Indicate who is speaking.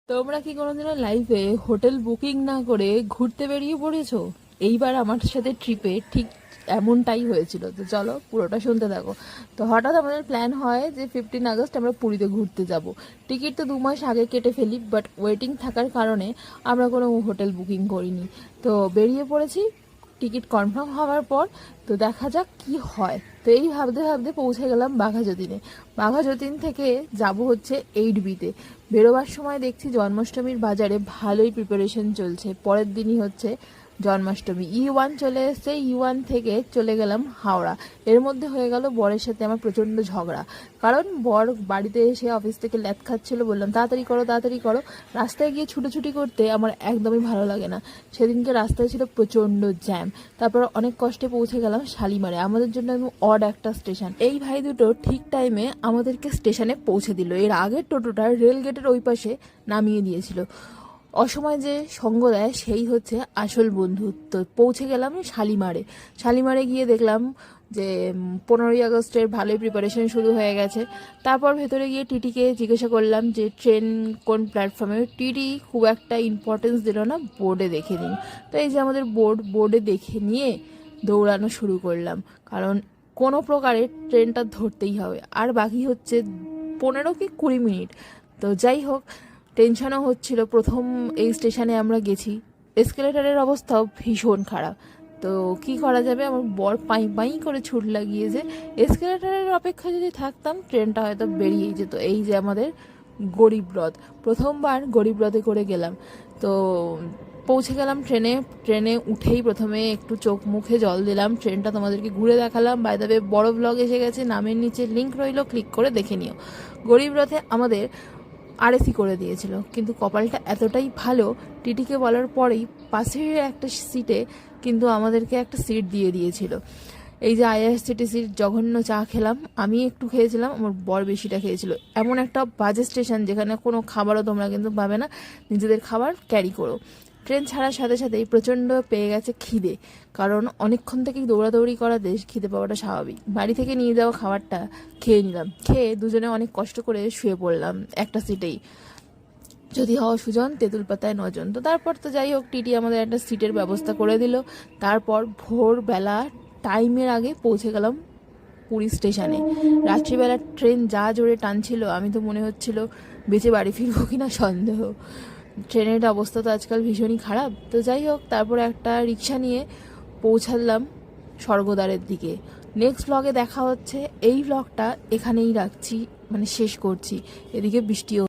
Speaker 1: তোমরা কি কোনোদিনও লাইফে হোটেল বুকিং না করে ঘুরতে বেরিয়ে পড়েছো? এইবার আমার সাথে ট্রিপে ঠিক এমনটাই হয়েছিল। তো চলো পুরোটা শুনতে থাকো। তো হঠাৎ আমাদের প্ল্যান হয় যে 15 আগস্ট আমরা পুরীতে ঘুরতে যাব। টিকিট তো 2 মাস আগে কেটে ফেলি, বাট ওয়েটিং থাকার কারণে আমরা কোনো হোটেল বুকিং করিনি। তো বেরিয়ে পড়েছি টিকিট কনফার্ম হওয়ার পর। তো দেখা যাক কি হয়। তো এই ভাবতে ভাবতে পৌঁছে গেলাম বাঘাযতীনে। বাঘাযতীন থেকে যাব হচ্ছে 8B-তে। বেরোবার সময় দেখছি জন্মাষ্টমীর বাজারে ভালোই প্রিপারেশন চলছে। পরের দিনই হচ্ছে জন্মাষ্টমী। E1 চলে এসছে, E1 থেকে চলে গেলাম হাওড়া। এর মধ্যে হয়ে গেল বরের সাথে আমার প্রচণ্ড ঝগড়া। কারণ বর বাড়িতে এসে অফিস থেকে ল্যাদ খাচ্ছিল, বললাম তাড়াতাড়ি করো তাড়াতাড়ি করো। রাস্তায় গিয়ে ছুটোছুটি করতে আমার একদমই ভালো লাগে না। সেদিনকে রাস্তায় ছিল প্রচণ্ড জ্যাম। তারপর অনেক কষ্টে পৌঁছে গেলাম শালিমারে, আমাদের জন্য একদম অড একটা স্টেশন। এই ভাই দুটো ঠিক টাইমে আমাদেরকে স্টেশনে পৌঁছে দিল। এর আগের টোটোটা রেল গেটের ওই পাশে নামিয়ে দিয়েছিল। অসময় যে সঙ্গ দেয় সেই হচ্ছে আসল বন্ধু। তো পৌঁছে গেলাম শালিমারে। শালিমারে গিয়ে দেখলাম যে 15ই আগস্টের ভালোই প্রিপারেশন শুরু হয়ে গেছে। তারপর ভেতরে গিয়ে টিটিকে জিজ্ঞাসা করলাম যে ট্রেন কোন প্ল্যাটফর্মে। টিটি খুব একটা ইম্পর্টেন্স দিল না, বোর্ডে দেখে নিন। তো এই যে আমাদের বোর্ডে দেখে নিয়ে দৌড়ানো শুরু করলাম, কারণ কোনো প্রকারে ট্রেনটা ধরতেই হবে। আর বাকি হচ্ছে 15 কি 20 মিনিট। তো যাই হোক, টেনশনও হচ্ছিল। প্রথম এই স্টেশনে আমরা গেছি, এসকেলেটারের অবস্থাও ভীষণ খারাপ। তো কি করা যাবে, আমার বর পাই পাই করে ছুট লাগিয়েছে। এসকেলেটারের অপেক্ষায় যদি থাকতাম ট্রেনটা হয়তো বেরিয়েই যেত। এই যে আমাদের গরিবরথ, প্রথমবার গরিবরথে করে গেলাম। তো পৌঁছে গেলাম ট্রেনে। ট্রেনে উঠেই প্রথমে একটু চোখ মুখে জল দিলাম, ট্রেনটা তোমাদেরকে ঘুরে দেখালাম। বাই দ্য ওয়ে বড় ব্লগ এসে গেছে, নামের নিচে লিঙ্ক রইল, ক্লিক করে দেখে নিও। গরিবরথে আমাদের আরএসি করে দিয়েছিল, কিন্তু কপালটা এতটাই ভালো, টিটিকে বলার পরেই পাশের একটা সিটে কিন্তু আমাদেরকে একটা সিট দিয়ে দিয়েছিল। এই যে আইআরসিটিসির জঘন্য চা খেলাম, আমি একটু খেয়েছিলাম, আমার বর বেশিটা খেয়েছিল। এমন একটা বাজে স্টেশন যেখানে কোনো খাবারও তোমরা কিন্তু পাবে না, নিজেদের খাবার ক্যারি করো। ট্রেন ছাড়ার সাথে সাথেই প্রচণ্ড পেয়ে গেছে খিদে, কারণ অনেকক্ষণ থেকেই দৌড়াদৌড়ি করা দেশ, খিদে পাওয়াটা স্বাভাবিক। বাড়ি থেকে নিয়ে যাওয়া খাবারটা খেয়ে নিলাম। খেয়ে দুজনে অনেক কষ্ট করে শুয়ে পড়লাম একটা সিটেই। যদি হওয়া সুজন তেঁতুল পাতায় নজন। তো তারপর তো যাই হোক, টিটি আমাদের একটা সিটের ব্যবস্থা করে দিল। তারপর ভোরবেলা টাইমের আগে পৌঁছে গেলাম পুরী স্টেশনে। রাত্রিবেলা ট্রেন যা জোরে টানছিল, আমি তো মনে হচ্ছিল বেঁচে বাড়ি ফিরবো কিনা সন্দেহ। ট্রেনের অবস্থা তো আজকাল ভীষণই খারাপ। তো যাই হোক, তারপরে একটা রিক্সা নিয়ে পৌঁছালাম স্বর্গদ্বারের দিকে। নেক্সট ব্লগে দেখা হচ্ছে। এই ব্লগটা এখানেই রাখছি, মানে শেষ করছি। এদিকে বৃষ্টিও